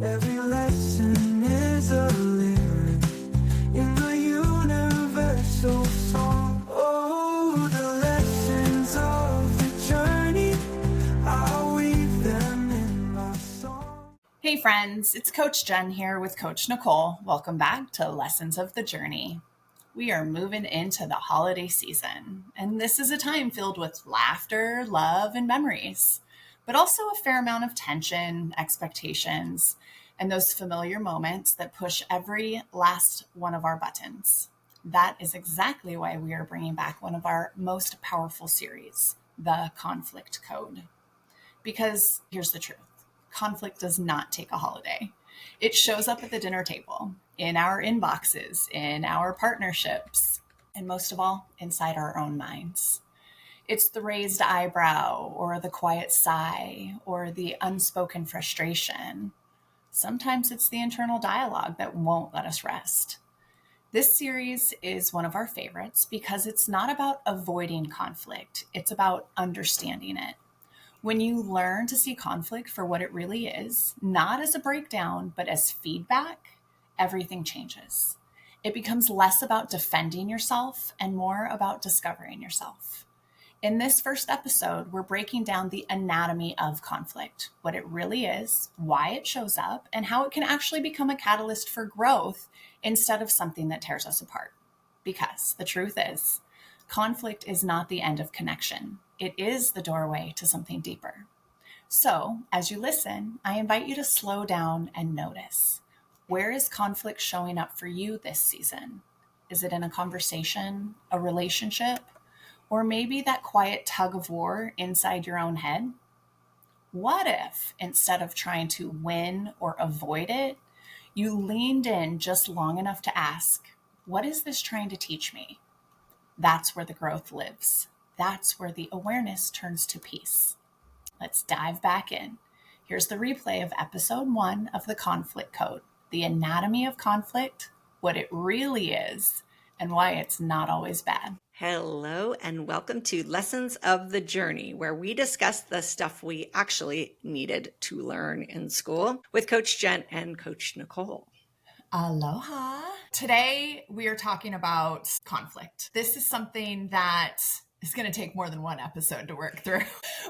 Every lesson is a lyric in the universal song. Oh, the lessons of the journey, I'll weave them in my song. Hey friends, it's Coach Jen here with Coach Nicole. Welcome back to Lessons of the Journey. We are moving into the holiday season, and this is a time filled with laughter, love, and memories, but also a fair amount of tension, expectations, and those familiar moments that push every last one of our buttons. That is exactly why we are bringing back one of our most powerful series, the Conflict Code. Because here's the truth. Conflict does not take a holiday. It shows up at the dinner table, in our inboxes, in our partnerships, and most of all, inside our own minds. It's the raised eyebrow, or the quiet sigh, or the unspoken frustration. Sometimes it's the internal dialogue that won't let us rest. This series is one of our favorites because it's not about avoiding conflict. It's about understanding it. When you learn to see conflict for what it really is, not as a breakdown, but as feedback, everything changes. It becomes less about defending yourself and more about discovering yourself. In this first episode, we're breaking down the anatomy of conflict, what it really is, why it shows up, and how it can actually become a catalyst for growth instead of something that tears us apart. Because the truth is, conflict is not the end of connection. It is the doorway to something deeper. So, as you listen, I invite you to slow down and notice. Where is conflict showing up for you this season? Is it in a conversation, a relationship, or maybe that quiet tug of war inside your own head? What if, instead of trying to win or avoid it, you leaned in just long enough to ask, what is this trying to teach me? That's where the growth lives. That's where the awareness turns to peace. Let's dive back in. Here's the replay of episode 1 of the Conflict Code, the anatomy of conflict, what it really is, and why it's not always bad. Hello, and welcome to Lessons of the Journey, where we discuss the stuff we actually needed to learn in school with Coach Jen and Coach Nicole. Aloha. Today, we are talking about conflict. This is something that is going to take more than one episode to work through.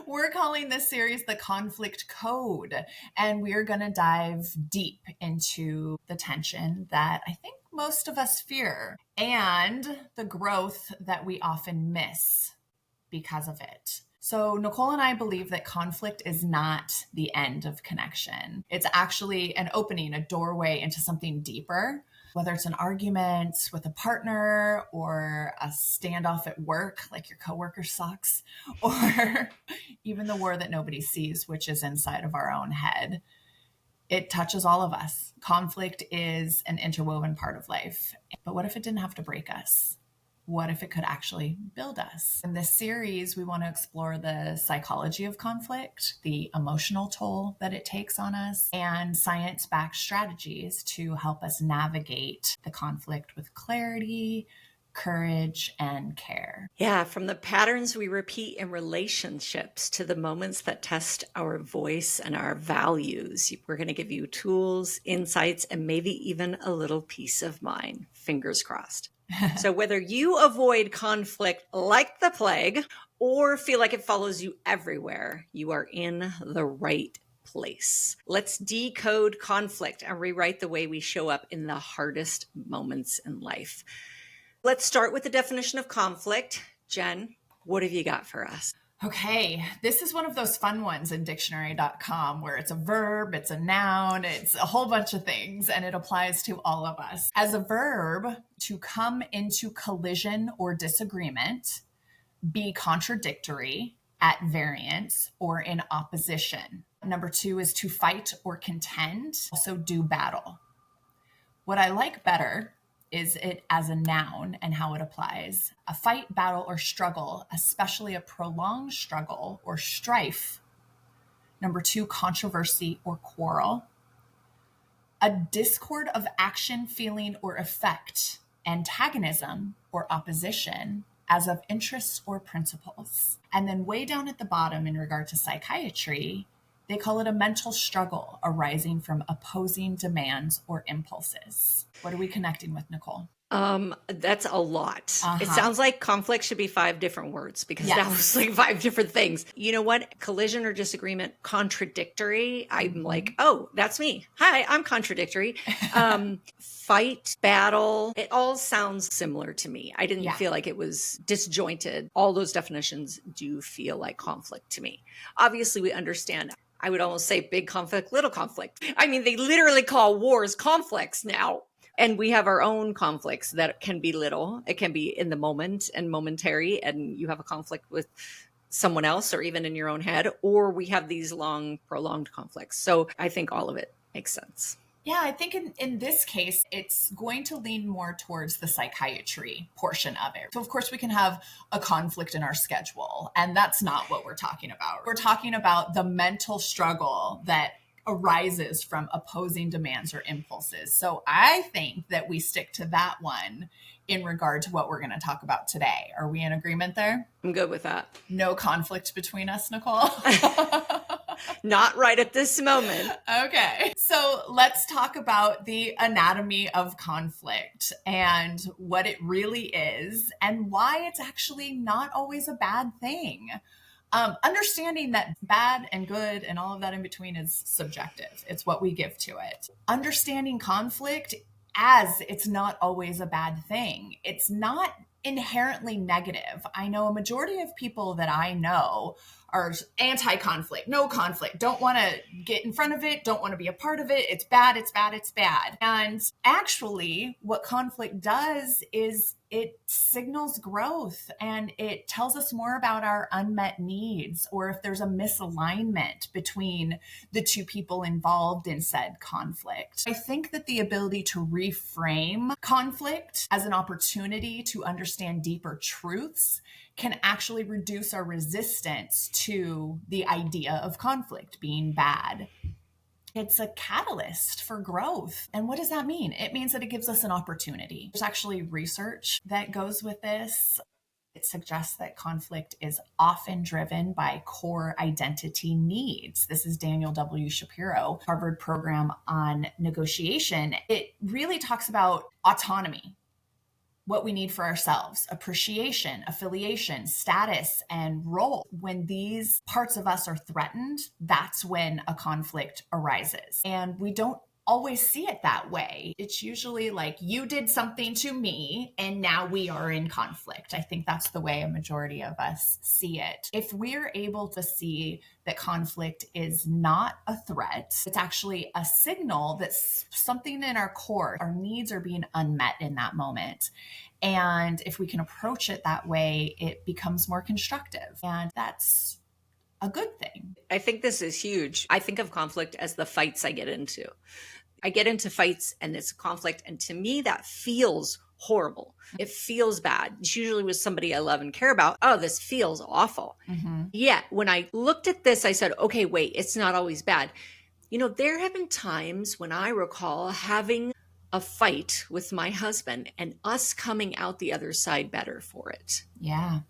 We're calling this series the Conflict Code, and we are going to dive deep into the tension that I think most of us fear and the growth that we often miss because of it. So Nicole and I believe that conflict is not the end of connection. It's actually an opening, a doorway into something deeper, whether it's an argument with a partner or a standoff at work, like your coworker sucks, or even the war that nobody sees, which is inside of our own head. It touches all of us. Conflict is an interwoven part of life. But what if it didn't have to break us? What if it could actually build us? In this series, we want to explore the psychology of conflict, the emotional toll that it takes on us, and science-backed strategies to help us navigate the conflict with clarity, courage, and care. Yeah, from the patterns we repeat in relationships to the moments that test our voice and our values, we're going to give you tools, insights, and maybe even a little peace of mind. Fingers crossed. So whether you avoid conflict like the plague or feel like it follows you everywhere, you are in the right place. Let's decode conflict and rewrite the way we show up in the hardest moments in life. Let's start with the definition of conflict. Jen, what have you got for us? Okay, this is one of those fun ones in dictionary.com where it's a verb, it's a noun, it's a whole bunch of things, and it applies to all of us. As a verb, to come into collision or disagreement, be contradictory, at variance, or in opposition. Number 2 is to fight or contend, also do battle. What I like better is it as a noun and how it applies. A fight, battle, or struggle, especially a prolonged struggle or strife. Number 2, controversy or quarrel. A discord of action, feeling, or effect. Antagonism or opposition, as of interests or principles. And then way down at the bottom in regard to psychiatry, They call it a mental struggle arising from opposing demands or impulses. What are we connecting with, Nicole? That's a lot. It Uh-huh. sounds like conflict should be 5 different words because that Yes. was like 5 different things. You know what? Collision or disagreement, contradictory. I'm like, oh, that's me. Hi, I'm contradictory. Fight, battle, it all sounds similar to me. I didn't feel like it was disjointed. All those definitions do feel like conflict to me. Obviously, we understand. I would almost say big conflict, little conflict. I mean, they literally call wars conflicts now. And we have our own conflicts that can be little. It can be in the moment and momentary, and you have a conflict with someone else or even in your own head, or we have these long, prolonged conflicts. So I think all of it makes sense. Yeah, I think in this case, it's going to lean more towards the psychiatry portion of it. So, of course, we can have a conflict in our schedule, and that's not what we're talking about. We're talking about the mental struggle that arises from opposing demands or impulses. So I think that we stick to that one in regard to what we're going to talk about today. Are we in agreement there? I'm good with that. No conflict between us, Nicole? Not right at this moment. Okay. So let's talk about the anatomy of conflict and what it really is and why it's actually not always a bad thing. Understanding that bad and good and all of that in between is subjective. It's what we give to it. Understanding conflict as it's not always a bad thing. It's not inherently negative. I know a majority of people that I know are anti-conflict, no conflict, don't want to get in front of it, don't want to be a part of it. It's bad, it's bad, it's bad. And actually, what conflict does is it signals growth and it tells us more about our unmet needs or if there's a misalignment between the two people involved in said conflict. I think that the ability to reframe conflict as an opportunity to understand deeper truths can actually reduce our resistance to the idea of conflict being bad. It's a catalyst for growth. And what does that mean? It means that it gives us an opportunity. There's actually research that goes with this. It suggests that conflict is often driven by core identity needs. This is Daniel W. Shapiro, Harvard program on negotiation. It really talks about autonomy, what we need for ourselves, appreciation, affiliation, status, and role. When these parts of us are threatened, that's when a conflict arises. And we don't always see it that way. It's usually like, you did something to me and now we are in conflict. I think that's the way a majority of us see it. If we're able to see that conflict is not a threat, it's actually a signal that something in our core, our needs are being unmet in that moment. And if we can approach it that way, it becomes more constructive. And that's a good thing. I think this is huge. I think of conflict as the fights I get into. I get into fights and it's a conflict. And to me, that feels horrible. It feels bad. It's usually with somebody I love and care about. Oh, this feels awful. Mm-hmm. Yeah. When I looked at this, I said, okay, wait, it's not always bad. You know, there have been times when I recall having a fight with my husband and us coming out the other side better for it. Yeah.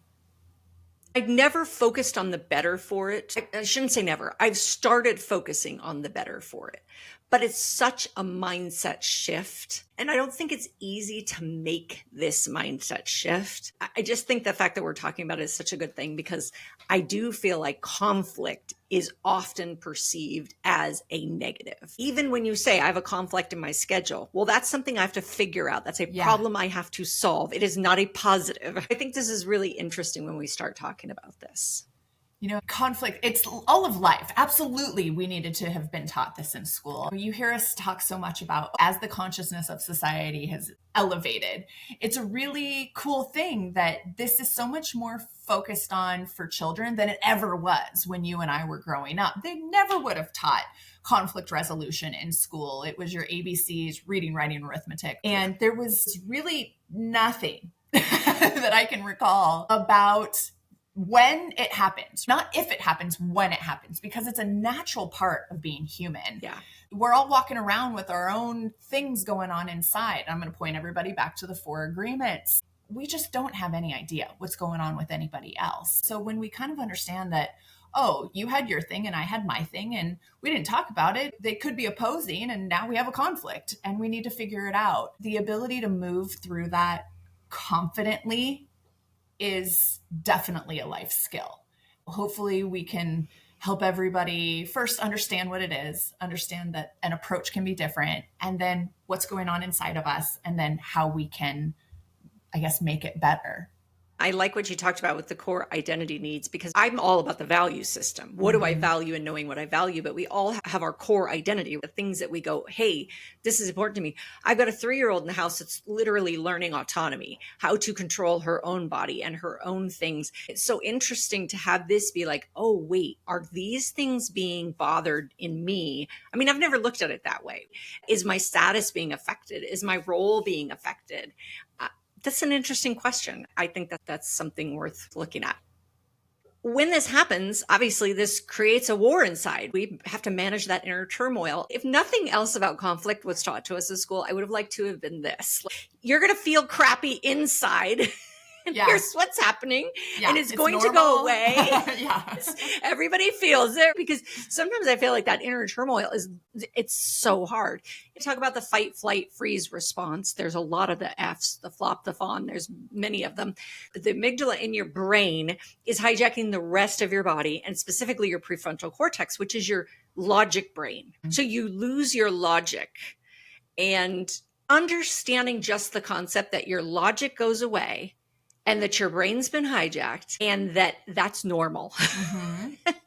I've never focused on the better for it. I shouldn't say never. I've started focusing on the better for it. But it's such a mindset shift. And I don't think it's easy to make this mindset shift. I just think the fact that we're talking about it is such a good thing because I do feel like conflict is often perceived as a negative. Even when you say I have a conflict in my schedule, well, that's something I have to figure out. That's a problem I have to solve. It is not a positive. I think this is really interesting when we start talking about this. You know, conflict, it's all of life. Absolutely, we needed to have been taught this in school. You hear us talk so much about as the consciousness of society has elevated. It's a really cool thing that this is so much more focused on for children than it ever was when you and I were growing up. They never would have taught conflict resolution in school. It was your ABCs, reading, writing, arithmetic. And there was really nothing that I can recall about when it happens, not if it happens, when it happens, because it's a natural part of being human. Yeah. We're all walking around with our own things going on inside. I'm going to point everybody back to the 4 agreements. We just don't have any idea what's going on with anybody else. So when we kind of understand that, oh, you had your thing and I had my thing and we didn't talk about it. They could be opposing and now we have a conflict and we need to figure it out. The ability to move through that confidently is definitely a life skill. Hopefully we can help everybody first understand what it is, understand that an approach can be different, and then what's going on inside of us, and then how we can, I guess, make it better. I like what you talked about with the core identity needs, because I'm all about the value system. What do I value and knowing what I value? But we all have our core identity, the things that we go, hey, this is important to me. I've got a 3-year-old in the house that's literally learning autonomy, how to control her own body and her own things. It's so interesting to have this be like, oh, wait, are these things being bothered in me? I mean, I've never looked at it that way. Is my status being affected? Is my role being affected? That's an interesting question. I think that that's something worth looking at. When this happens, obviously this creates a war inside. We have to manage that inner turmoil. If nothing else about conflict was taught to us in school, I would have liked to have been this. You're going to feel crappy inside. And here's what's happening. And it's going to go away. Everybody feels it, because sometimes I feel like that inner turmoil it's so hard. You talk about the fight, flight, freeze response. There's a lot of the F's, the flop, the fawn. There's many of them. The amygdala in your brain is hijacking the rest of your body, and specifically your prefrontal cortex, which is your logic brain. So you lose your logic, and understanding just the concept that your logic goes away and that your brain's been hijacked and that that's normal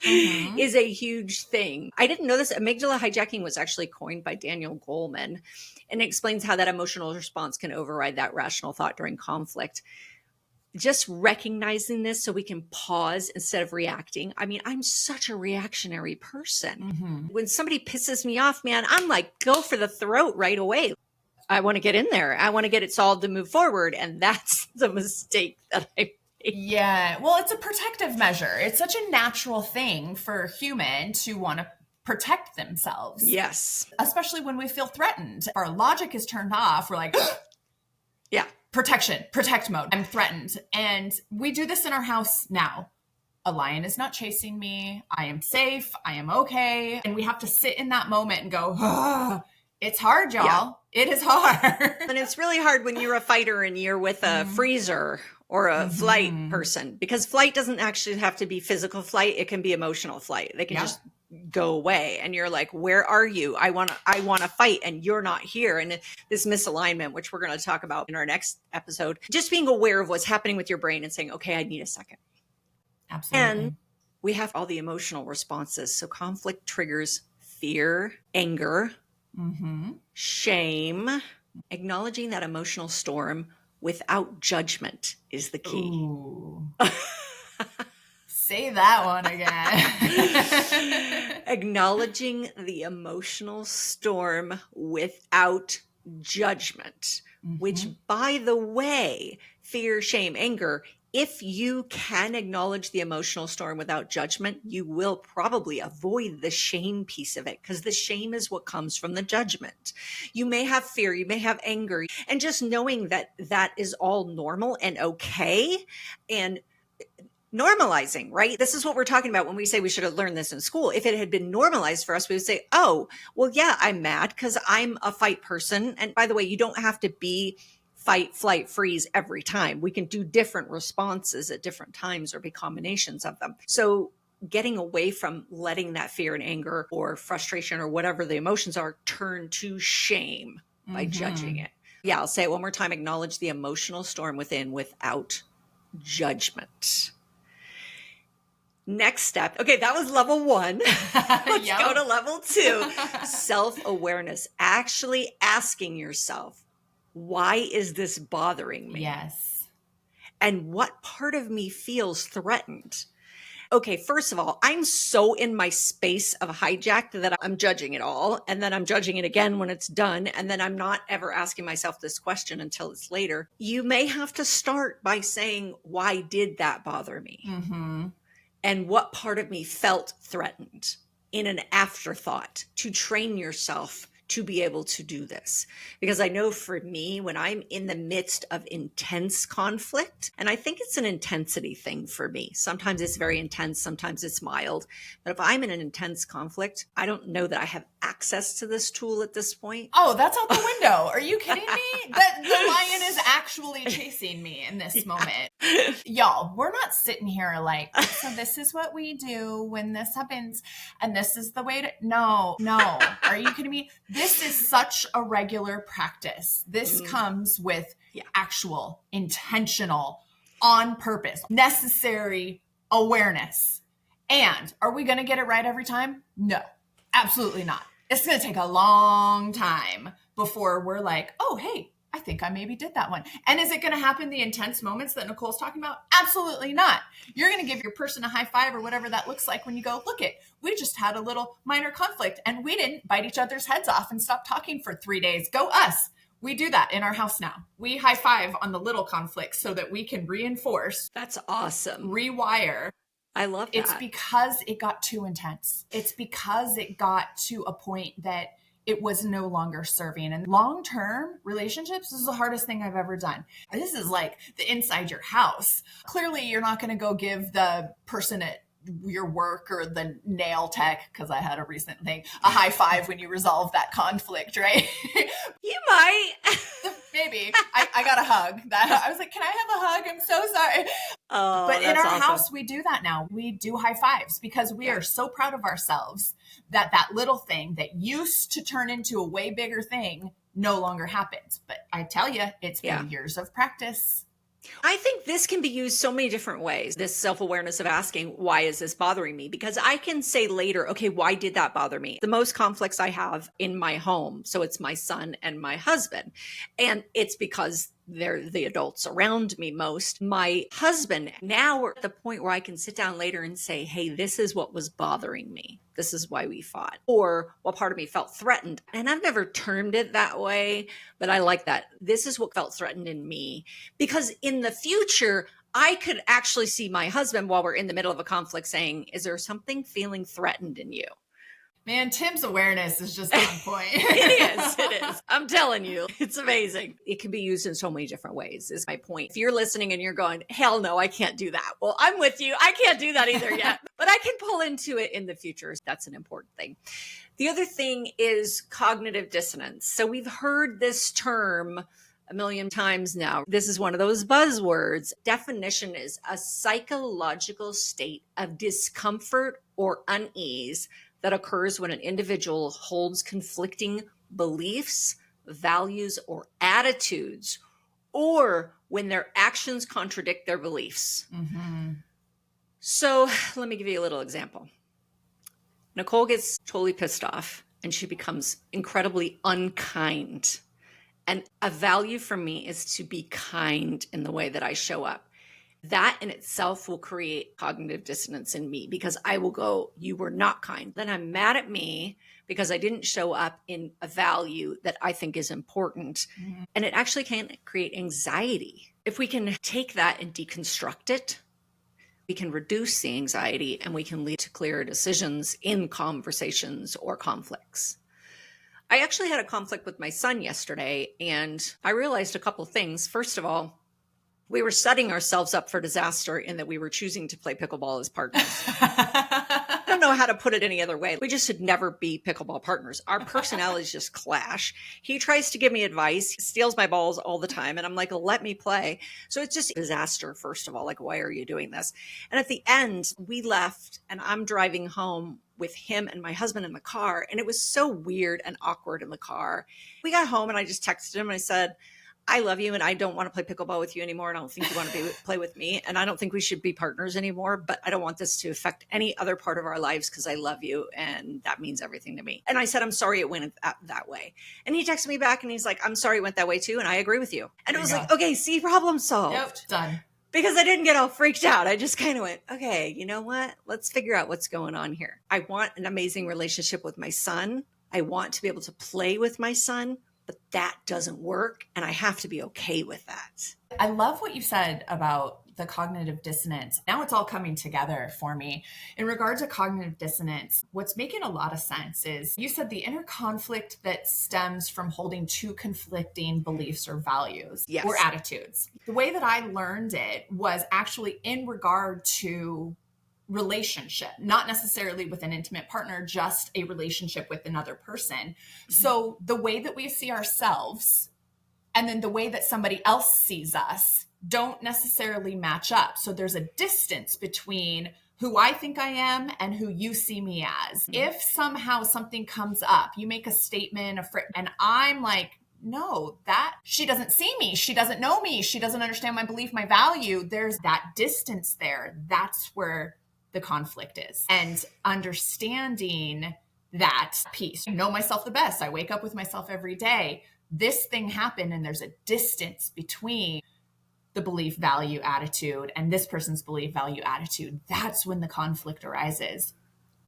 is a huge thing. I didn't know this. Amygdala hijacking was actually coined by Daniel Goleman, and it explains how that emotional response can override that rational thought during conflict. Just recognizing this so we can pause instead of reacting. I mean, I'm such a reactionary person. When somebody pisses me off, man, I'm like, go for the throat right away. I want to get in there. I want to get it solved to move forward. And that's the mistake that I made. Yeah. Well, it's a protective measure. It's such a natural thing for a human to want to protect themselves. Yes. Especially when we feel threatened. Our logic is turned off. We're like, yeah, protection, protect mode. I'm threatened. And we do this in our house now. A lion is not chasing me. I am safe. I am okay. And we have to sit in that moment and go, it's hard, y'all. Yeah. It is hard. And it's really hard when you're a fighter and you're with a freezer or a flight person, because flight doesn't actually have to be physical flight. It can be emotional flight. They can just go away. And you're like, where are you? I want to fight and you're not here. And this misalignment, which we're going to talk about in our next episode, just being aware of what's happening with your brain and saying, okay, I need a second. Absolutely. And we have all the emotional responses. So conflict triggers fear, anger, shame. Acknowledging that emotional storm without judgment is the key. Say that one again. Acknowledging the emotional storm without judgment, which, by the way, fear, shame, anger, if you can acknowledge the emotional storm without judgment, you will probably avoid the shame piece of it, because the shame is what comes from the judgment. You may have fear, you may have anger, and just knowing that that is all normal and okay, and normalizing, right? This is what we're talking about when we say we should have learned this in school. If it had been normalized for us, we would say, oh, well, yeah, I'm mad because I'm a fight person. And by the way, you don't have to be fight, flight, freeze every time. We can do different responses at different times or be combinations of them. So getting away from letting that fear and anger or frustration or whatever the emotions are turn to shame by judging it. Yeah, I'll say it one more time. Acknowledge the emotional storm within without judgment. Next step. Okay, that was level 1. Let's go to level 2. Self-awareness. Actually asking yourself, why is this bothering me? Yes. And what part of me feels threatened? Okay, first of all, I'm so in my space of hijack that I'm judging it all. And then I'm judging it again when it's done. And then I'm not ever asking myself this question until it's later. You may have to start by saying, why did that bother me? And what part of me felt threatened in an afterthought, to train yourself to be able to do this. Because I know for me, when I'm in the midst of intense conflict, and I think it's an intensity thing for me, sometimes it's very intense, sometimes it's mild. But if I'm in an intense conflict, I don't know that I have access to this tool at this point. Oh, that's out the window. Are you kidding me? That the lion is actually chasing me in this moment. Y'all, we're not sitting here like, so this is what we do when this happens, and this is the way to. No. Are you kidding me? This is such a regular practice. This comes with actual, intentional, on purpose, necessary awareness. And are we going to get it right every time? No, absolutely not. It's going to take a long time before we're like, oh, hey, I think I maybe did that one. And is it going to happen the intense moments that Nicole's talking about? Absolutely not. You're going to give your person a high five or whatever that looks like when you go, look it, we just had a little minor conflict and we didn't bite each other's heads off and stop talking for 3 days. Go us. We do that in our house now. We high five on the little conflicts so that we can reinforce. That's awesome. Rewire. I love that. It's because it got too intense. It's because it got to a point that it was no longer serving. And long-term relationships, this is the hardest thing I've ever done. This is like the inside your house. Clearly, you're not going to go give the person at your work or the nail tech, because I had a recent thing, a high five when you resolve that conflict, right? You might. Maybe. I got a hug. I was like, can I have a hug? I'm so sorry. Oh, but in our awesome. house, we do that now. We do high fives because we are so proud of ourselves that that little thing that used to turn into a way bigger thing no longer happens. But I tell you, it's been years of practice. I think this can be used so many different ways. This self-awareness of asking, why is this bothering me? Because I can say later, okay, why did that bother me? The most conflicts I have in my home. So it's my son and my husband. And it's because they're the adults around me most. My husband, now we're at the point where I can sit down later and say, hey, this is what was bothering me. This is why we fought. Or, well, part of me felt threatened. And I've never termed it that way, but I like that. This is what felt threatened in me. Because in the future, I could actually see my husband while we're in the middle of a conflict saying, is there something feeling threatened in you? Man, Tim's awareness is just on point. It is. I'm telling you, it's amazing. It can be used in so many different ways, is my point. If you're listening and you're going, hell no, I can't do that. Well, I'm with you. I can't do that either yet, but I can pull into it in the future. That's an important thing. The other thing is cognitive dissonance. So we've heard this term a million times now. This is one of those buzzwords. Definition is a psychological state of discomfort or unease that occurs when an individual holds conflicting beliefs, values, or attitudes, or when their actions contradict their beliefs. Mm-hmm. So let me give you a little example. Nicole gets totally pissed off and she becomes incredibly unkind. And a value for me is to be kind in the way that I show up. That in itself will create cognitive dissonance in me because I will go, you were not kind. Then I'm mad at me because I didn't show up in a value that I think is important. Mm-hmm. And it actually can create anxiety. If we can take that and deconstruct it, we can reduce the anxiety and we can lead to clearer decisions in conversations or conflicts. I actually had a conflict with my son yesterday and I realized a couple of things. First of all, we were setting ourselves up for disaster in that we were choosing to play pickleball as partners. I don't know how to put it any other way. We just should never be pickleball partners. Our personalities just clash. He tries to give me advice, steals my balls all the time. And I'm like, let me play. So it's just a disaster, first of all. Like, why are you doing this? And at the end, we left and I'm driving home with him and my husband in the car. And it was so weird and awkward in the car. We got home and I just texted him and I said, I love you and I don't want to play pickleball with you anymore. And I don't think you want to play with me. And I don't think we should be partners anymore, but I don't want this to affect any other part of our lives because I love you. And that means everything to me. And I said, I'm sorry it went that way. And he texted me back and he's like, I'm sorry it went that way too. And I agree with you. And it was like, okay, see, problem solved. Yep, done. Because I didn't get all freaked out. I just kind of went, okay, you know what? Let's figure out what's going on here. I want an amazing relationship with my son. I want to be able to play with my son. But that doesn't work. And I have to be okay with that. I love what you said about the cognitive dissonance. Now it's all coming together for me. In regard to cognitive dissonance, what's making a lot of sense is you said the inner conflict that stems from holding two conflicting beliefs or values or attitudes. The way that I learned it was actually in regard to relationship, not necessarily with an intimate partner, just a relationship with another person. So the way that we see ourselves and then the way that somebody else sees us don't necessarily match up. So there's a distance between who I think I am and who you see me as. If somehow something comes up, you make a statement, and I'm like, no, that she doesn't see me. She doesn't know me. She doesn't understand my belief, my value. There's that distance there. That's where the conflict is. And understanding that piece. I know myself the best. I wake up with myself every day. This thing happened and there's a distance between the belief, value, attitude and this person's belief, value, attitude. That's when the conflict arises.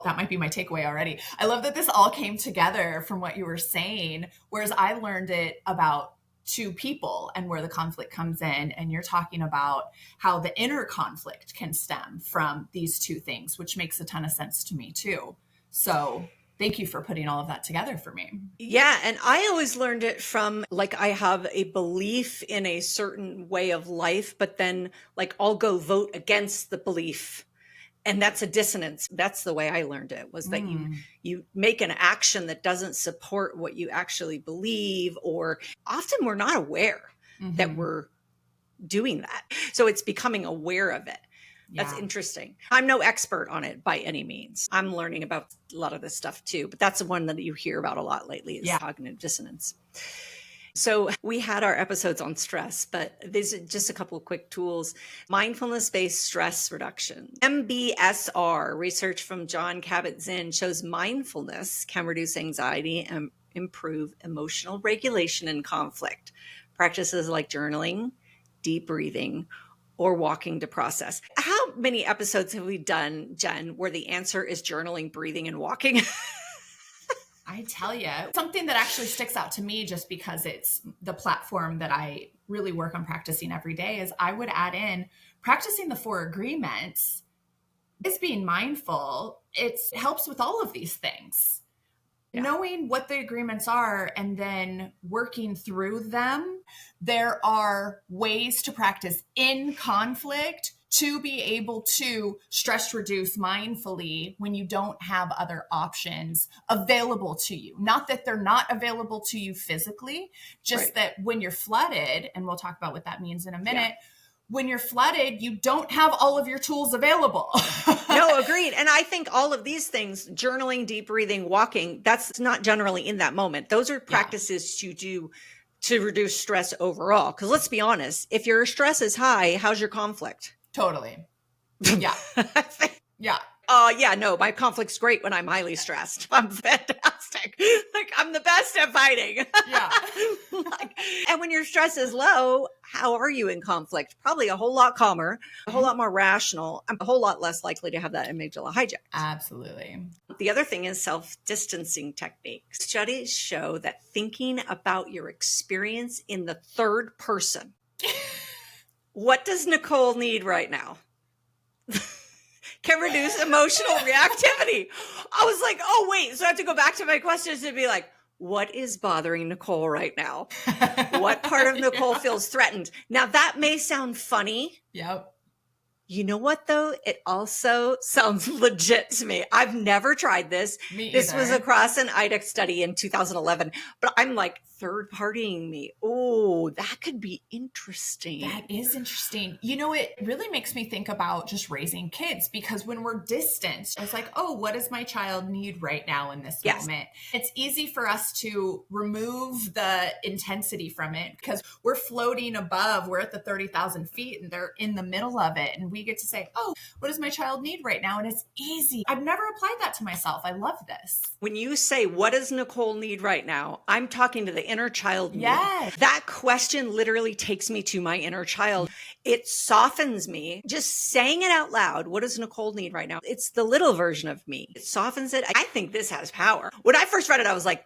That might be my takeaway already. I love that this all came together from what you were saying, whereas I learned it about two people and where the conflict comes in. And you're talking about how the inner conflict can stem from these two things, which makes a ton of sense to me too. So thank you for putting all of that together for me. Yeah. And I always learned it from like, I have a belief in a certain way of life, but then like I'll go vote against the belief. And that's a dissonance. That's the way I learned it, was that you make an action that doesn't support what you actually believe, or often we're not aware that we're doing that. So it's becoming aware of it. That's interesting. I'm no expert on it by any means. I'm learning about a lot of this stuff too, but that's the one that you hear about a lot lately is cognitive dissonance. So we had our episodes on stress, but these are just a couple of quick tools. Mindfulness-based stress reduction. MBSR, research from John Kabat-Zinn, shows mindfulness can reduce anxiety and improve emotional regulation in conflict. Practices like journaling, deep breathing, or walking to process. How many episodes have we done, Jen, where the answer is journaling, breathing, and walking? I tell you, something that actually sticks out to me just because it's the platform that I really work on practicing every day is I would add in practicing the 4 agreements is being mindful. It helps with all of these things. Yeah. Knowing what the agreements are and then working through them. There are ways to practice in conflict to be able to stress reduce mindfully when you don't have other options available to you. Not that they're not available to you physically, just that when you're flooded, and we'll talk about what that means in a minute, when you're flooded, you don't have all of your tools available. No, agreed. And I think all of these things, journaling, deep breathing, walking, that's not generally in that moment. Those are practices to do to reduce stress overall. Because let's be honest, if your stress is high, how's your conflict? Totally. Yeah. Yeah. No, my conflict's great when I'm highly stressed. I'm fantastic. Like I'm the best at fighting. Yeah. And when your stress is low, how are you in conflict? Probably a whole lot calmer, a whole lot more rational. I'm a whole lot less likely to have that amygdala hijacked. Absolutely. The other thing is self-distancing techniques. Studies show that thinking about your experience in the third person. What does Nicole need right now? Can reduce emotional reactivity. I was like, oh, wait. So I have to go back to my questions and be like, what is bothering Nicole right now? What part of Nicole feels threatened? Now, that may sound funny. Yep. You know what, though? It also sounds legit to me. I've never tried this. This was across an IDEX study in 2011. But I'm like, third partying me. Oh, that could be interesting. That is interesting. You know, it really makes me think about just raising kids, because when we're distanced, it's like, oh, what does my child need right now in this moment? It's easy for us to remove the intensity from it because we're floating above. We're at the 30,000 feet and they're in the middle of it. And we get to say, oh, what does my child need right now? And it's easy. I've never applied that to myself. I love this. When you say, what does Nicole need right now? I'm talking to the inner child. Yes. That question literally takes me to my inner child. It softens me. Just saying it out loud. What does Nicole need right now? It's the little version of me. It softens it. I think this has power. When I first read it, I was like,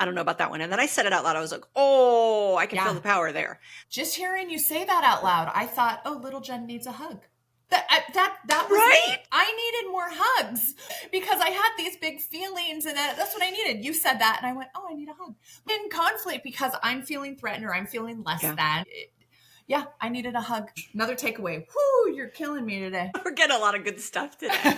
I don't know about that one. And then I said it out loud. I was like, oh, I can feel the power there. Just hearing you say that out loud, I thought, oh, little Jen needs a hug. That was right. me. I needed more hugs because I had these big feelings, and that's what I needed. You said that, and I went, oh, I need a hug. In conflict because I'm feeling threatened or I'm feeling less than. Yeah, I needed a hug. Another takeaway. Whoo, you're killing me today. We're getting a lot of good stuff today.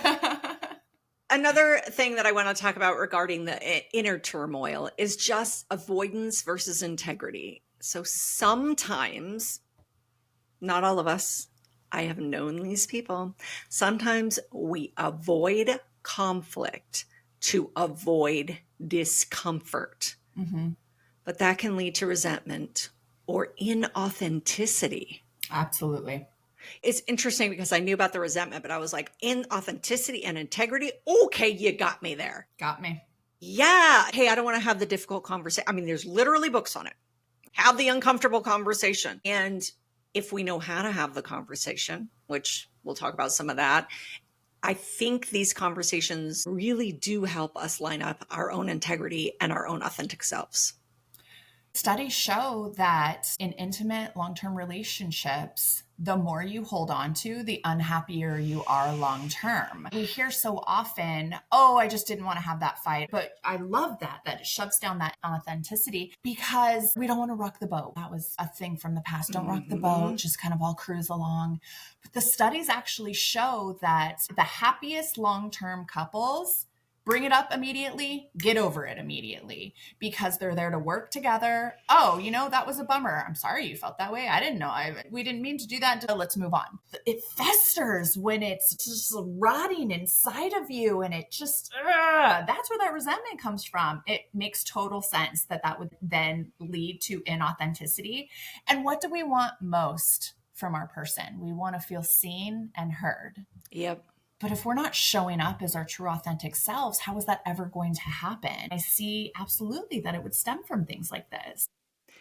Another thing that I want to talk about regarding the inner turmoil is just avoidance versus integrity. So sometimes, not all of us, I have known these people, sometimes we avoid conflict to avoid discomfort. Mm-hmm. But that can lead to resentment or inauthenticity. Absolutely. It's interesting because I knew about the resentment, but I was like, inauthenticity and integrity. Okay, you got me there. Got me. Yeah. Hey, I don't want to have the difficult conversation. I mean, there's literally books on it. Have the uncomfortable conversation. And if we know how to have the conversation, which we'll talk about some of that, I think these conversations really do help us line up our own integrity and our own authentic selves. Studies show that in intimate long-term relationships, the more you hold on to, the unhappier you are long-term. We hear so often, oh, I just didn't want to have that fight. But I love that it shoves down that authenticity because we don't want to rock the boat. That was a thing from the past. Don't rock the boat, just kind of all cruise along. But the studies actually show that the happiest long-term couples bring it up immediately, get over it immediately because they're there to work together. Oh, that was a bummer. I'm sorry you felt that way. I didn't know. We didn't mean to do that. Let's move on. It festers when it's just rotting inside of you and it just, that's where that resentment comes from. It makes total sense that would then lead to inauthenticity. And what do we want most from our person? We want to feel seen and heard. Yep. But if we're not showing up as our true authentic selves, how is that ever going to happen? I see absolutely that it would stem from things like this.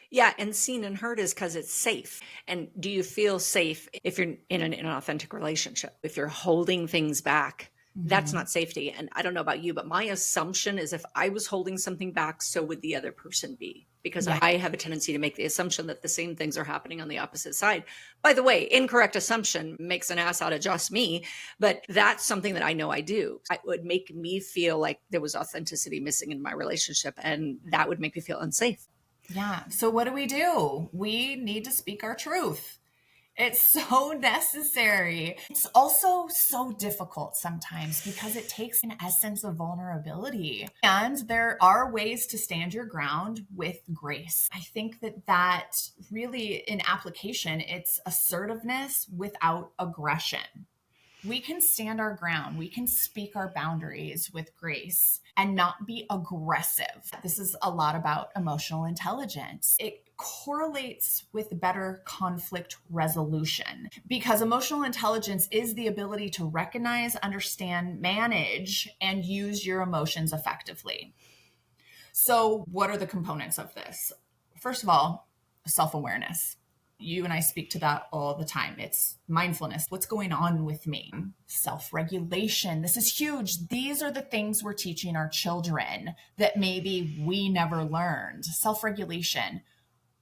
Yeah. And seen and heard is because it's safe. And do you feel safe if you're in an inauthentic relationship? If you're holding things back, that's not safety. And I don't know about you, but my assumption is if I was holding something back, so would the other person be. Because I have a tendency to make the assumption that the same things are happening on the opposite side. By the way, incorrect assumption makes an ass out of just me, but that's something that I know I do. It would make me feel like there was authenticity missing in my relationship, and that would make me feel unsafe. Yeah. So what do? We need to speak our truth. It's so necessary. It's also so difficult sometimes because it takes an essence of vulnerability. And there are ways to stand your ground with grace. I think that really in application, it's assertiveness without aggression. We can stand our ground. We can speak our boundaries with grace and not be aggressive. This is a lot about emotional intelligence. It correlates with better conflict resolution because emotional intelligence is the ability to recognize, understand, manage, and use your emotions effectively. So what are the components of this? First of all, self-awareness. You and I speak to that all the time. It's mindfulness. What's going on with me? Self-regulation. This is huge. These are the things we're teaching our children that maybe we never learned. Self-regulation.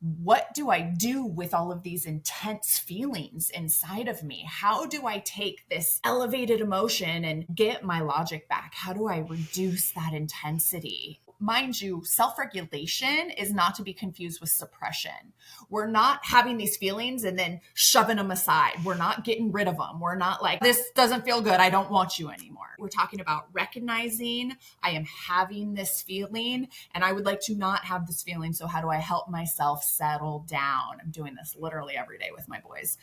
What do I do with all of these intense feelings inside of me? How do I take this elevated emotion and get my logic back? How do I reduce that intensity? Mind you, self-regulation is not to be confused with suppression. We're not having these feelings and then shoving them aside. We're not getting rid of them. We're not like, this doesn't feel good. I don't want you anymore. We're talking about recognizing I am having this feeling and I would like to not have this feeling. So how do I help myself settle down? I'm doing this literally every day with my boys.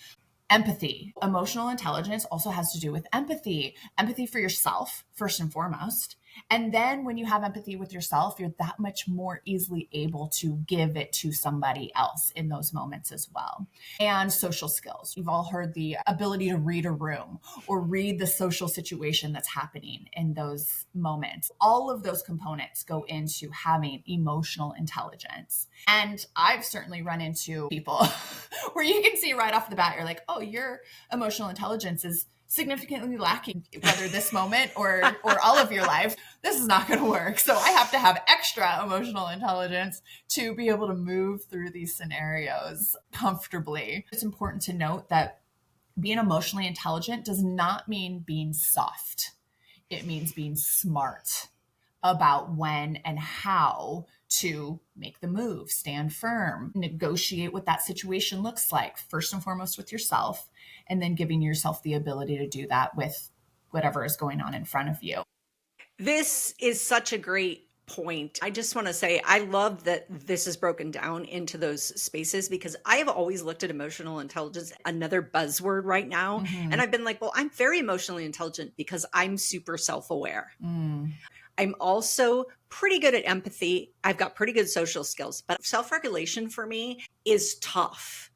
Empathy. Emotional intelligence also has to do with empathy. Empathy for yourself, first and foremost. And then when you have empathy with yourself, you're that much more easily able to give it to somebody else in those moments as well. And social skills. You've all heard the ability to read a room or read the social situation that's happening in those moments. All of those components go into having emotional intelligence. And I've certainly run into people where you can see right off the bat, you're like, oh, your emotional intelligence is significantly lacking, whether this moment or all of your life, this is not going to work. So I have to have extra emotional intelligence to be able to move through these scenarios comfortably. It's important to note that being emotionally intelligent does not mean being soft. It means being smart about when and how to make the move, stand firm, negotiate what that situation looks like, first and foremost with yourself, and then giving yourself the ability to do that with whatever is going on in front of you. This is such a great point. I just want to say, I love that this is broken down into those spaces, because I have always looked at emotional intelligence, another buzzword right now. And I've been like, well, I'm very emotionally intelligent because I'm super self-aware. I'm also pretty good at empathy. I've got pretty good social skills, but self-regulation for me is tough.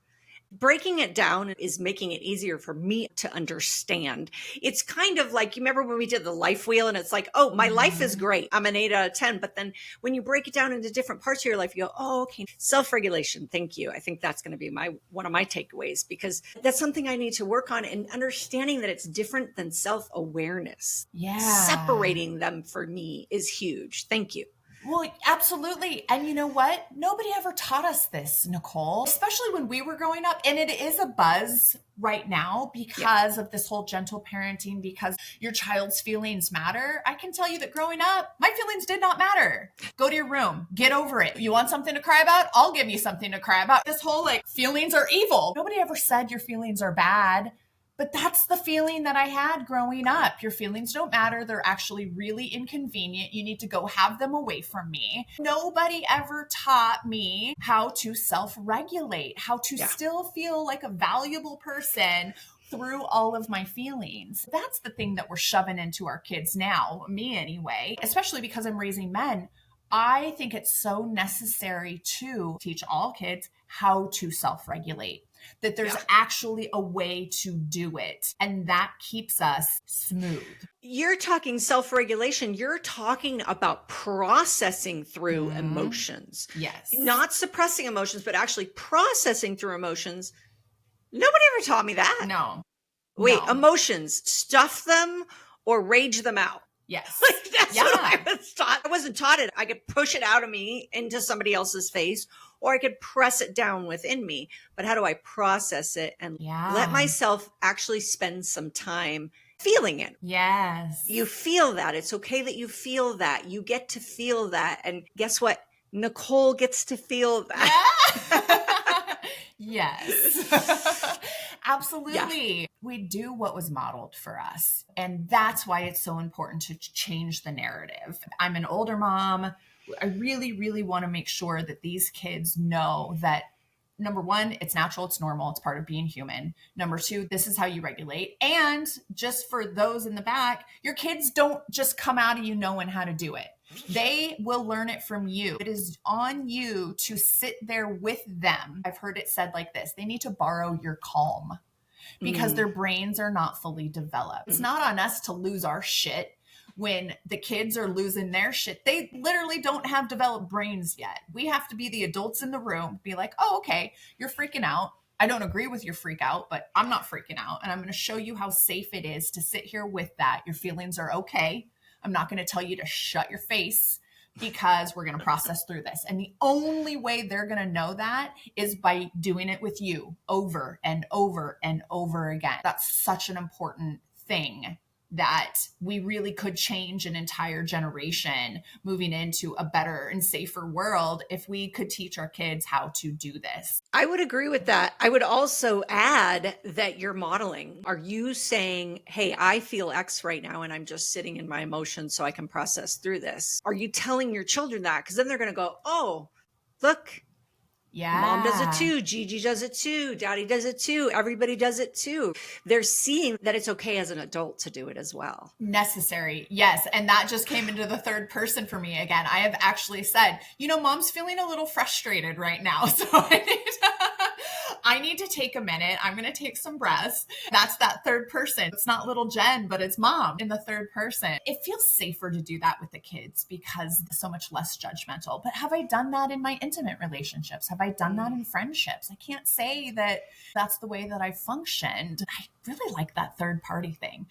Breaking it down is making it easier for me to understand. It's kind of like, you remember when we did the life wheel, and it's like, oh, my life is great. I'm an 8 out of 10. But then when you break it down into different parts of your life, you go, oh, okay. Self-regulation. Thank you. I think that's going to be one of my takeaways, because that's something I need to work on, and understanding that it's different than self-awareness. Yeah. Separating them for me is huge. Thank you. Well, absolutely. And you know what? Nobody ever taught us this, Nicole, especially when we were growing up. And it is a buzz right now because of this whole gentle parenting, because your child's feelings matter. I can tell you that growing up, my feelings did not matter. Go to your room, get over it. You want something to cry about? I'll give you something to cry about. This whole feelings are evil. Nobody ever said your feelings are bad. But that's the feeling that I had growing up. Your feelings don't matter. They're actually really inconvenient. You need to go have them away from me. Nobody ever taught me how to self-regulate, how to still feel like a valuable person through all of my feelings. That's the thing that we're shoving into our kids now, me anyway, especially because I'm raising men. I think it's so necessary to teach all kids how to self-regulate, that there's actually a way to do it. And that keeps us smooth. You're talking self-regulation. You're talking about processing through emotions. Yes. Not suppressing emotions, but actually processing through emotions. Nobody ever taught me that. No. Wait, emotions, stuff them or rage them out. Yes. That's what I was taught. I wasn't taught it. I could push it out of me into somebody else's face, or I could press it down within me. But how do I process it and let myself actually spend some time feeling it? Yes. You feel that. It's okay that you feel that. You get to feel that. And guess what? Nicole gets to feel that. Yes. Absolutely. Yeah. We do what was modeled for us. And that's why it's so important to change the narrative. I'm an older mom. I really, really want to make sure that these kids know that, number one, it's natural, it's normal, it's part of being human. Number two, this is how you regulate. And just for those in the back, your kids don't just come out of you knowing how to do it. They will learn it from you. It is on you to sit there with them. I've heard it said like this: they need to borrow your calm because their brains are not fully developed. It's not on us to lose our shit when the kids are losing their shit. They literally don't have developed brains yet. We have to be the adults in the room, be like, oh, okay, you're freaking out. I don't agree with your freak out, but I'm not freaking out. And I'm going to show you how safe it is to sit here with that. Your feelings are okay. I'm not going to tell you to shut your face because we're going to process through this. And the only way they're going to know that is by doing it with you over and over and over again. That's such an important thing that we really could change an entire generation moving into a better and safer world if we could teach our kids how to do this. I would agree with that. I would also add that you're modeling. Are you saying, hey, I feel X right now and I'm just sitting in my emotions so I can process through this? Are you telling your children that? Because then they're going to go, oh, look. Yeah. Mom does it too. Gigi does it too. Daddy does it too. Everybody does it too. They're seeing that it's okay as an adult to do it as well. Necessary. Yes. And that just came into the third person for me again. I have actually said, mom's feeling a little frustrated right now. So I need to take a minute. I'm going to take some breaths. That's that third person. It's not little Jen, but it's mom in the third person. It feels safer to do that with the kids because it's so much less judgmental. But have I done that in my intimate relationships? Have I done that in friendships? I can't say that that's the way that I functioned. really like that third party thing.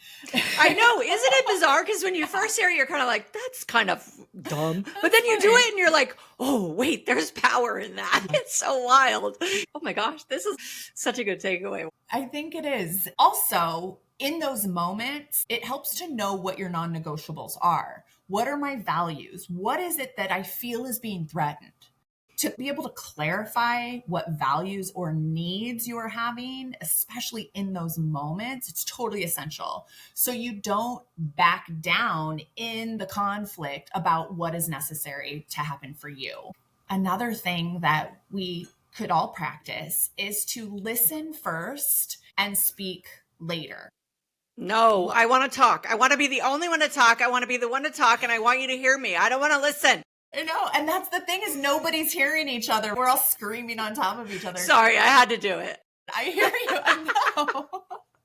I know. Isn't it bizarre? Because when you first hear it, you're kind of like, that's kind of dumb. But then you do it and you're like, oh, wait, there's power in that. It's so wild. Oh my gosh, this is such a good takeaway. I think it is. Also, in those moments, it helps to know what your non-negotiables are. What are my values? What is it that I feel is being threatened? To be able to clarify what values or needs you are having, especially in those moments, it's totally essential. So you don't back down in the conflict about what is necessary to happen for you. Another thing that we could all practice is to listen first and speak later. No, I want to talk. I want to be the only one to talk. I want to be the one to talk, and I want you to hear me. I don't want to listen. I know. And that's the thing, is nobody's hearing each other. We're all screaming on top of each other. Sorry, I had to do it. I hear you. I know.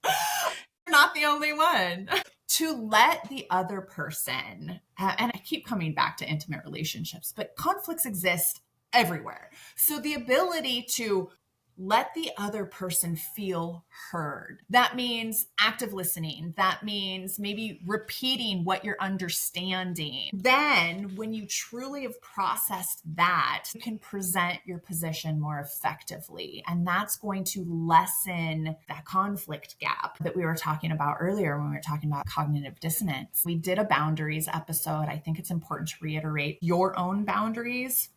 You're not the only one. To let the other person, and I keep coming back to intimate relationships, but conflicts exist everywhere. So the ability to let the other person feel heard. That means active listening. That means maybe repeating what you're understanding. Then when you truly have processed that, you can present your position more effectively. And that's going to lessen that conflict gap that we were talking about earlier when we were talking about cognitive dissonance. We did a boundaries episode. I think it's important to reiterate your own boundaries.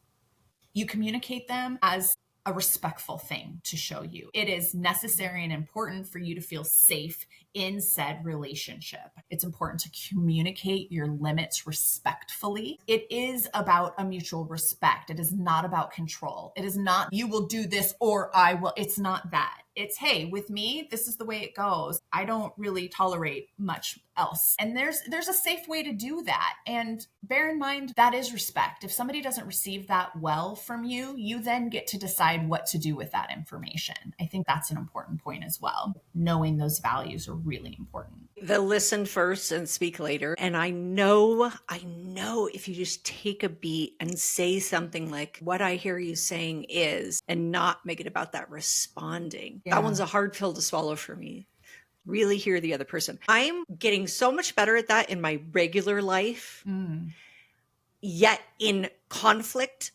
You communicate them as a respectful thing to show you. It is necessary and important for you to feel safe in said relationship. It's important to communicate your limits respectfully. It is about a mutual respect. It is not about control. It is not, you will do this or I will. It's not that. It's, hey, with me, this is the way it goes. I don't really tolerate much else. And there's a safe way to do that. And bear in mind, that is respect. If somebody doesn't receive that well from you, you then get to decide what to do with that information. I think that's an important point as well. Knowing those values are really important. The listen first and speak later. And I know if you just take a beat and say something like, what I hear you saying is, and not make it about that responding. Yeah. That one's a hard pill to swallow for me. Really hear the other person. I'm getting so much better at that in my regular life. Yet in conflict,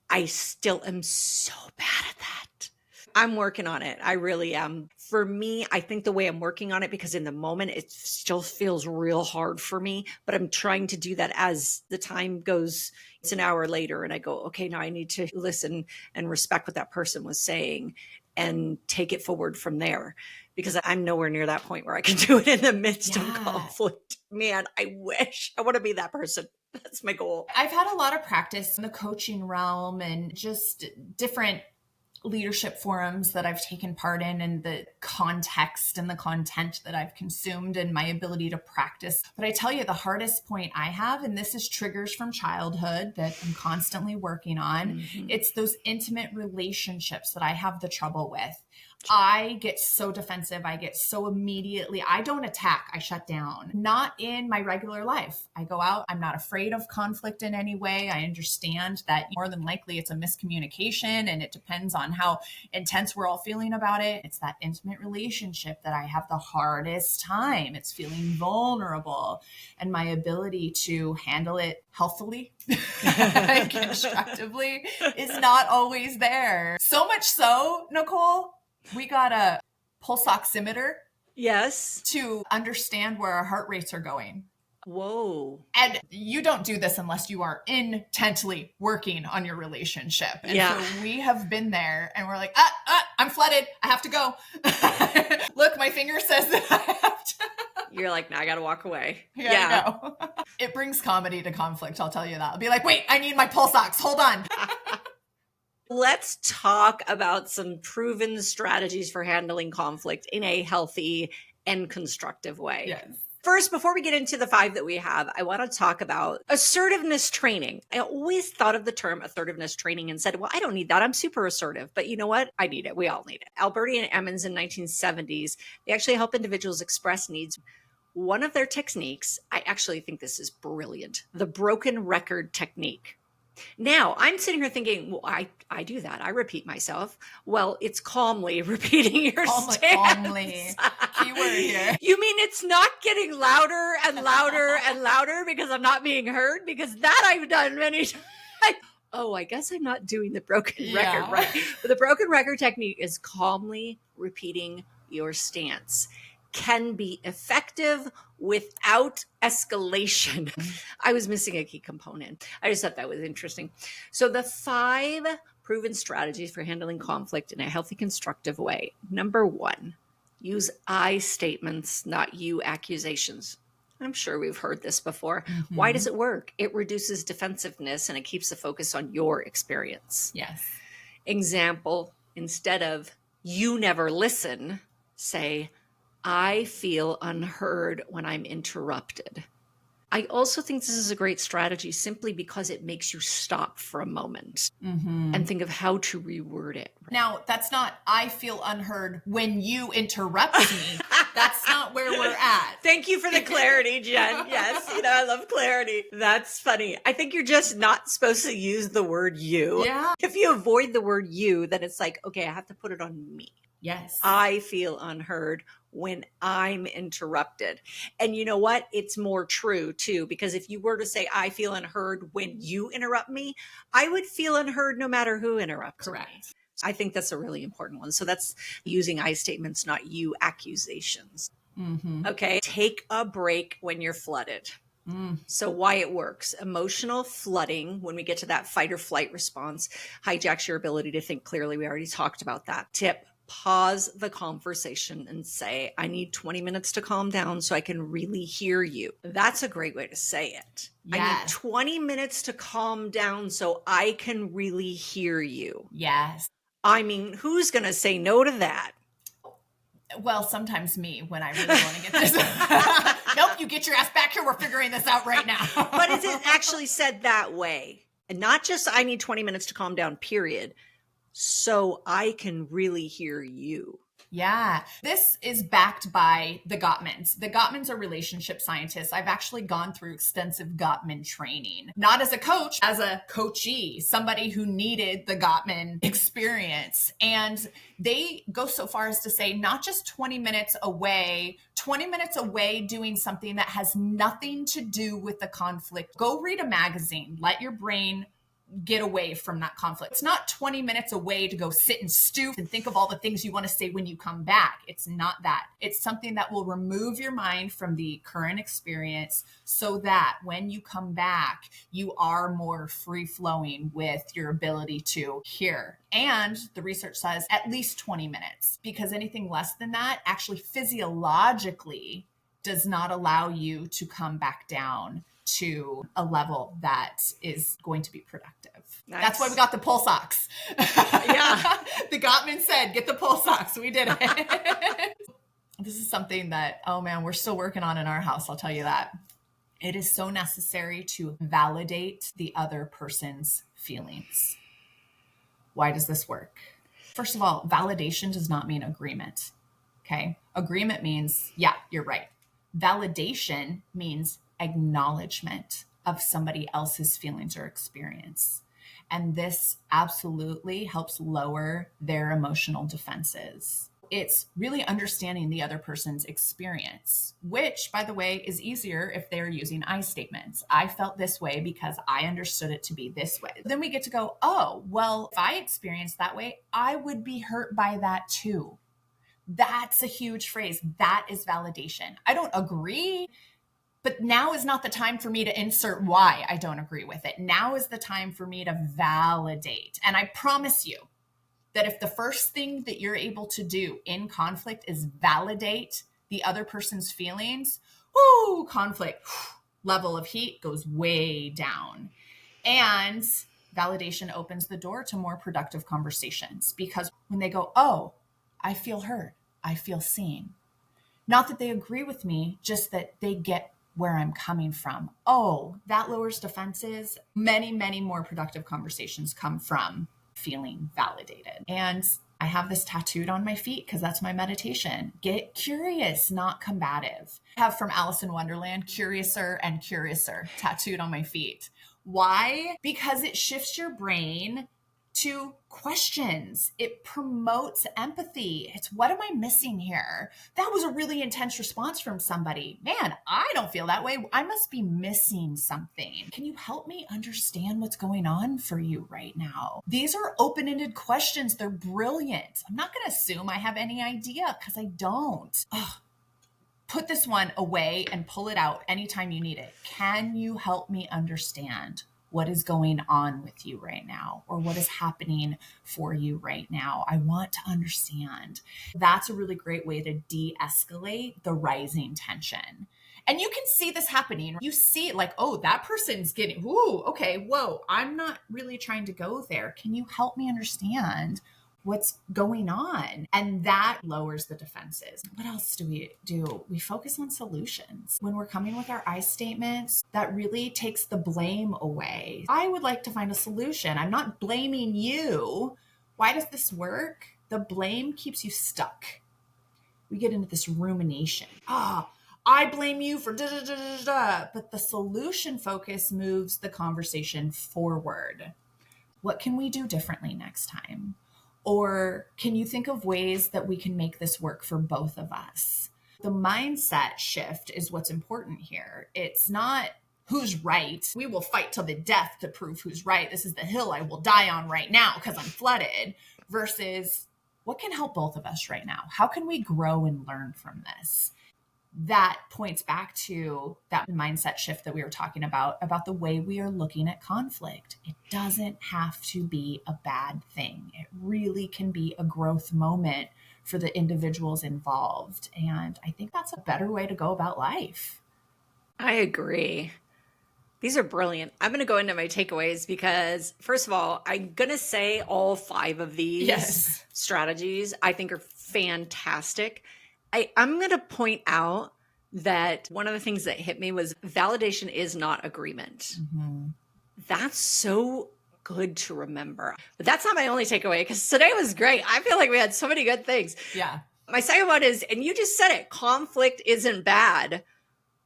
I still am so bad at that. I'm working on it. I really am. For me, I think the way I'm working on it, because in the moment, it still feels real hard for me, but I'm trying to do that as the time goes. It's an hour later and I go, okay, now I need to listen and respect what that person was saying and take it forward from there, because I'm nowhere near that point where I can do it in the midst of conflict. Man, I wish I want to be that person. That's my goal. I've had a lot of practice in the coaching realm and just different leadership forums that I've taken part in, and the context and the content that I've consumed and my ability to practice. But I tell you, the hardest point I have, and this is triggers from childhood that I'm constantly working on, it's those intimate relationships that I have the trouble with. I get so defensive. I get so immediately, I don't attack, I shut down. Not in my regular life. I go out, I'm not afraid of conflict in any way. I understand that more than likely it's a miscommunication and it depends on how intense we're all feeling about it. It's that intimate relationship that I have the hardest time. It's feeling vulnerable, and my ability to handle it healthily and constructively is not always there. So much so, Nicole, we got a pulse oximeter. Yes. To understand where our heart rates are going. Whoa. And you don't do this unless you are intently working on your relationship. And so we have been there and we're like, I'm flooded. I have to go. Look, my finger says that I have to. You're like, no, I got to walk away. Go. It brings comedy to conflict. I'll tell you that. I'll be like, wait, I need my pulse ox. Hold on. Let's talk about some proven strategies for handling conflict in a healthy and constructive way. Yes. First, before we get into the 5 that we have, I want to talk about assertiveness training. I always thought of the term assertiveness training and said, well, I don't need that. I'm super assertive. But you know what? I need it. We all need it. Alberti and Emmons in 1970s, they actually help individuals express needs. One of their techniques, I actually think this is brilliant, the broken record technique. Now I'm sitting here thinking, well, I do that. I repeat myself. Well, it's calmly repeating your stance. Calmly. Keyword here. You mean it's not getting louder and louder and louder because I'm not being heard? Because that I've done many times. Oh, I guess I'm not doing the broken record right. But the broken record technique is calmly repeating your stance. Can be effective without escalation. I was missing a key component. I just thought that was interesting. So the 5 proven strategies for handling conflict in a healthy, constructive way. Number 1, use I statements, not you accusations. I'm sure we've heard this before. Mm-hmm. Why does it work? It reduces defensiveness and it keeps the focus on your experience. Yes. Example, instead of you never listen, say, I feel unheard when I'm interrupted. I also think this is a great strategy simply because it makes you stop for a moment and think of how to reword it. Now, that's not, I feel unheard when you interrupt me. That's not where we're at. Thank you for the clarity, Jen. Yes, I love clarity. That's funny. I think you're just not supposed to use the word you. Yeah. If you avoid the word you, then it's like, okay, I have to put it on me. Yes. I feel unheard when I'm interrupted. And you know what? It's more true too, because if you were to say, I feel unheard when you interrupt me, I would feel unheard no matter who interrupts me. Correct. I think that's a really important one. So that's using I statements, not you accusations. Mm-hmm. Okay. Take a break when you're flooded. So why it works. Emotional flooding, when we get to that fight or flight response, hijacks your ability to think clearly. We already talked about that. Tip. Pause the conversation and say, I need 20 minutes to calm down so I can really hear you. That's a great way to say it. Yes. I need 20 minutes to calm down so I can really hear you. Yes. I mean, who's going to say no to that? Well, sometimes me when I really want to get this. Nope, you get your ass back here. We're figuring this out right now. But is it actually said that way? And not just I need 20 minutes to calm down, period. So I can really hear you. Yeah. This is backed by the Gottmans. The Gottmans are relationship scientists. I've actually gone through extensive Gottman training, not as a coach, as a coachee, somebody who needed the Gottman experience. And they go so far as to say, not just 20 minutes away doing something that has nothing to do with the conflict. Go read a magazine. Let your brain get away from that conflict. It's not 20 minutes away to go sit and stew and think of all the things you want to say when you come back. It's not that. It's something that will remove your mind from the current experience so that when you come back, you are more free flowing with your ability to hear. And the research says at least 20 minutes, because anything less than that actually physiologically does not allow you to come back down to a level that is going to be productive. Nice. That's why we got the pulse ox. Yeah. The Gottman said, get the pulse ox. We did it. This is something that, oh man, we're still working on in our house. I'll tell you that. It is so necessary to validate the other person's feelings. Why does this work? First of all, validation does not mean agreement. Okay. Agreement means, yeah, you're right. Validation means acknowledgement of somebody else's feelings or experience. And this absolutely helps lower their emotional defenses. It's really understanding the other person's experience, which, by the way, is easier if they're using I statements. I felt this way because I understood it to be this way. Then we get to go, oh, well, if I experienced that way, I would be hurt by that too. That's a huge phrase. That is validation. I don't agree. But now is not the time for me to insert why I don't agree with it. Now is the time for me to validate. And I promise you that if the first thing that you're able to do in conflict is validate the other person's feelings, conflict level of heat goes way down. And validation opens the door to more productive conversations, because when they go, oh, I feel heard, I feel seen. Not that they agree with me, just that they get where I'm coming from. Oh, that lowers defenses. Many, many more productive conversations come from feeling validated. And I have this tattooed on my feet because that's my meditation. Get curious, not combative. I have from Alice in Wonderland, curiouser and curiouser tattooed on my feet. Why? Because it shifts your brain to questions. It promotes empathy. It's, what am I missing here? That was a really intense response from somebody. Man, I don't feel that way. I must be missing something. Can you help me understand what's going on for you right now? These are open-ended questions. They're brilliant. I'm not going to assume I have any idea because I don't. Ugh. Put this one away and pull it out anytime you need it. Can you help me understand what is going on with you right now, or what is happening for you right now? I want to understand. That's a really great way to de-escalate the rising tension. And you can see this happening. You see it like, oh, that person's getting, ooh, okay, whoa, I'm not really trying to go there. Can you help me understand what's going on? And that lowers the defenses. What else do? We focus on solutions. When we're coming with our I statements, that really takes the blame away. I would like to find a solution. I'm not blaming you. Why does this work? The blame keeps you stuck. We get into this rumination. I blame you for da da da da da. But the solution focus moves the conversation forward. What can we do differently next time? Or can you think of ways that we can make this work for both of us? The mindset shift is what's important here. It's not who's right. We will fight till the death to prove who's right. This is the hill I will die on right now because I'm flooded. Versus, what can help both of us right now? How can we grow and learn from this? That points back to that mindset shift that we were talking about the way we are looking at conflict. It doesn't have to be a bad thing. It really can be a growth moment for the individuals involved. And I think that's a better way to go about life. I agree. These are brilliant. I'm going to go into my takeaways because, first of all, I'm going to say all 5 of these strategies I think are fantastic. I'm going to point out that one of the things that hit me was validation is not agreement. Mm-hmm. That's so good to remember. But that's not my only takeaway because today was great. I feel like we had so many good things. Yeah. My second one is, and you just said it, conflict isn't bad.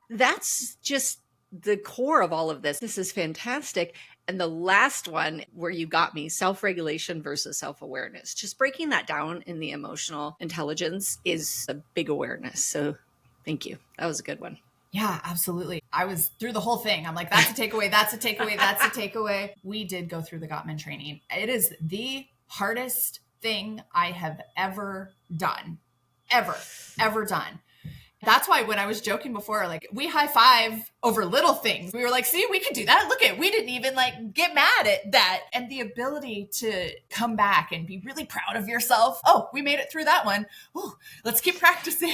That's just the core of all of this. This is fantastic. And the last one where you got me, self-regulation versus self-awareness. Just breaking that down in the emotional intelligence is a big awareness. So thank you. That was a good one. Yeah, absolutely. I was through the whole thing. I'm like, that's a takeaway. That's a takeaway. That's a takeaway. We did go through the Gottman training. It is the hardest thing I have ever done. Ever done. That's why when I was joking before, like, we high five over little things. We were like, see, we could do that. Look at, we didn't even like get mad at that. And the ability to come back and be really proud of yourself. Oh, we made it through that one. Oh, let's keep practicing.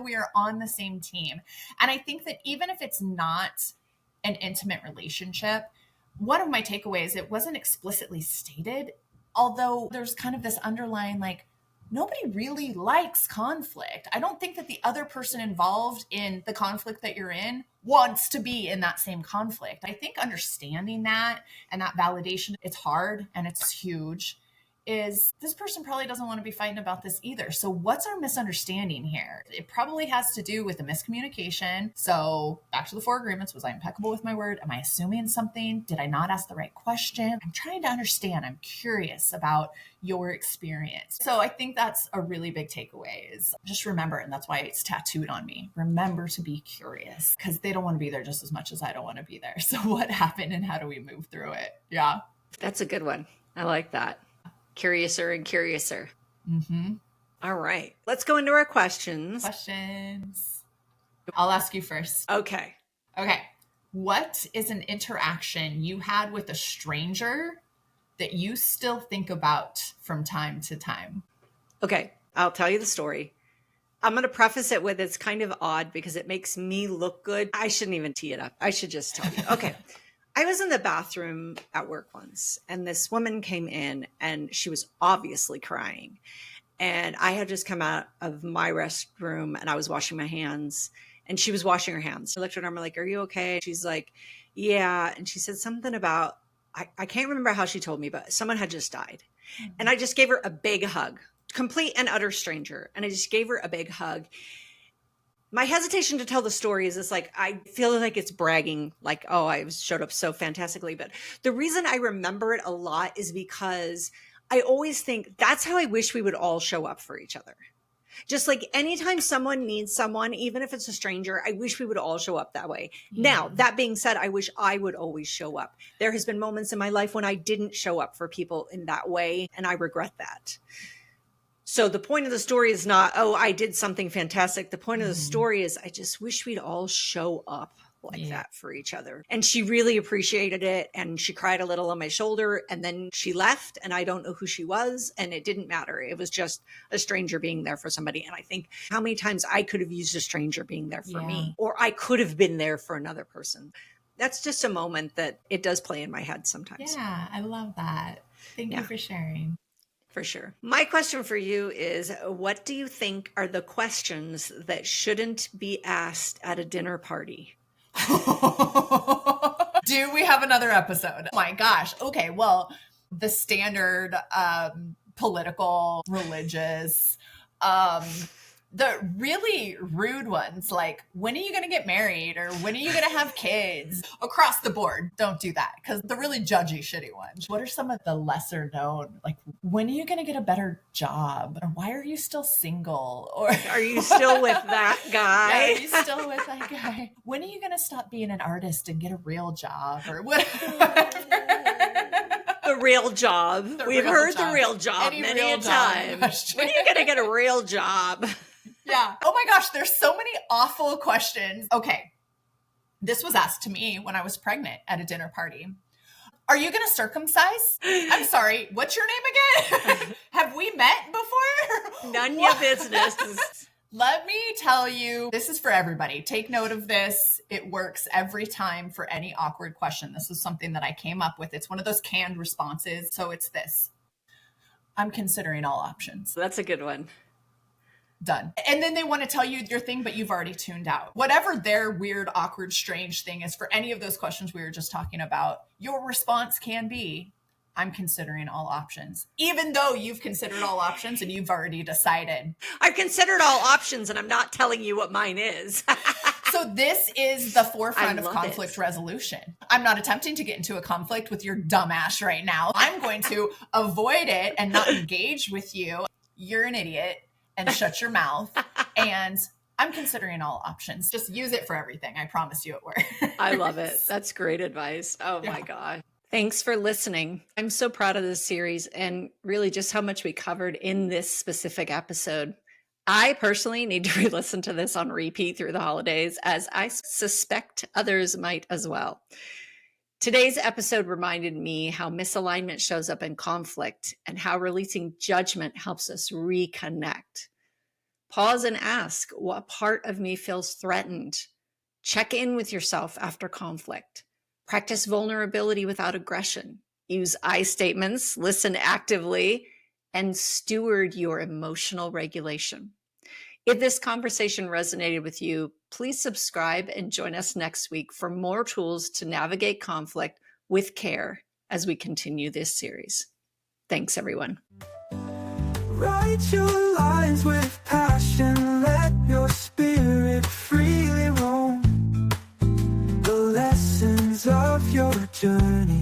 We are on the same team. And I think that even if it's not an intimate relationship, one of my takeaways, it wasn't explicitly stated, although there's kind of this underlying, like, nobody really likes conflict. I don't think that the other person involved in the conflict that you're in wants to be in that same conflict. I think understanding that and that validation, it's hard and it's huge, is this person probably doesn't want to be fighting about this either. So what's our misunderstanding here? It probably has to do with the miscommunication. So back to the 4 agreements. Was I impeccable with my word? Am I assuming something? Did I not ask the right question? I'm trying to understand. I'm curious about your experience. So I think that's a really big takeaway, is just remember, and that's why it's tattooed on me, remember to be curious, because they don't want to be there just as much as I don't want to be there. So what happened and how do we move through it? Yeah. That's a good one. I like that. Curiouser and curiouser. Mm-hmm. All right. Let's go into our questions. I'll ask you first. Okay. What is an interaction you had with a stranger that you still think about from time to time? Okay. I'll tell you the story. I'm going to preface it with, it's kind of odd because it makes me look good. I shouldn't even tee it up. I should just tell you. Okay. I was in the bathroom at work once, and this woman came in and she was obviously crying. And I had just come out of my restroom and I was washing my hands, and she was washing her hands. I looked at her and I'm like, "Are you okay?" She's like, "Yeah." And she said something about, I can't remember how she told me, but someone had just died. Mm-hmm. And I just gave her a big hug, complete and utter stranger. And I just gave her a big hug. My hesitation to tell the story is this, like, I feel like it's bragging, like, oh, I showed up so fantastically. But the reason I remember it a lot is because I always think that's how I wish we would all show up for each other. Just like anytime someone needs someone, even if it's a stranger, I wish we would all show up that way. Yeah. Now, that being said, I wish I would always show up. There has been moments in my life when I didn't show up for people in that way, and I regret that. So the point of the story is not, oh, I did something fantastic. The point of the story is I just wish we'd all show up like that for each other. And she really appreciated it. And she cried a little on my shoulder, and then she left, and I don't know who she was. And it didn't matter. It was just a stranger being there for somebody. And I think how many times I could have used a stranger being there for me, or I could have been there for another person. That's just a moment that it does play in my head sometimes. Yeah, I love that. Thank you for sharing. For sure. My question for you is, what do you think are the questions that shouldn't be asked at a dinner party? Do we have another episode? Oh my gosh. Okay. Well, the standard political, religious, the really rude ones, like, when are you going to get married, or when are you going to have kids? Across the board, don't do that, because the really judgy, shitty ones. What are some of the lesser known? Like, when are you going to get a better job? Or why are you still single? Or are you still with that guy? Yeah, are you still with that guy? When are you going to stop being an artist and get a real job, or whatever? The real job. We've heard the real job many a time. When are you going to get a real job? Yeah. Oh my gosh, there's so many awful questions. Okay. This was asked to me when I was pregnant at a dinner party. Are you going to circumcise? I'm sorry. What's your name again? Have we met before? None your business. Let me tell you, this is for everybody. Take note of this. It works every time for any awkward question. This is something that I came up with. It's one of those canned responses. So it's this: I'm considering all options. That's a good one. Done. And then they want to tell you your thing, but you've already tuned out. Whatever their weird, awkward, strange thing is, for any of those questions we were just talking about, your response can be, I'm considering all options. Even though you've considered all options and you've already decided. I've considered all options and I'm not telling you what mine is. So this is the forefront of conflict resolution. I'm not attempting to get into a conflict with your dumbass right now. I'm going to avoid it and not engage with you. You're an idiot. And shut your mouth. And I'm considering all options. Just use it for everything. I promise you it works. I love it. That's great advice. Oh my God. Thanks for listening. I'm so proud of this series and really just how much we covered in this specific episode. I personally need to re-listen to this on repeat through the holidays, as I suspect others might as well. Today's episode reminded me how misalignment shows up in conflict and how releasing judgment helps us reconnect. Pause and ask, what part of me feels threatened? Check in with yourself after conflict. Practice vulnerability without aggression. Use I statements, listen actively, and steward your emotional regulation. If this conversation resonated with you, please subscribe and join us next week for more tools to navigate conflict with care as we continue this series. Thanks, everyone. Write your lines with passion, let your spirit freely roam. The lessons of your journey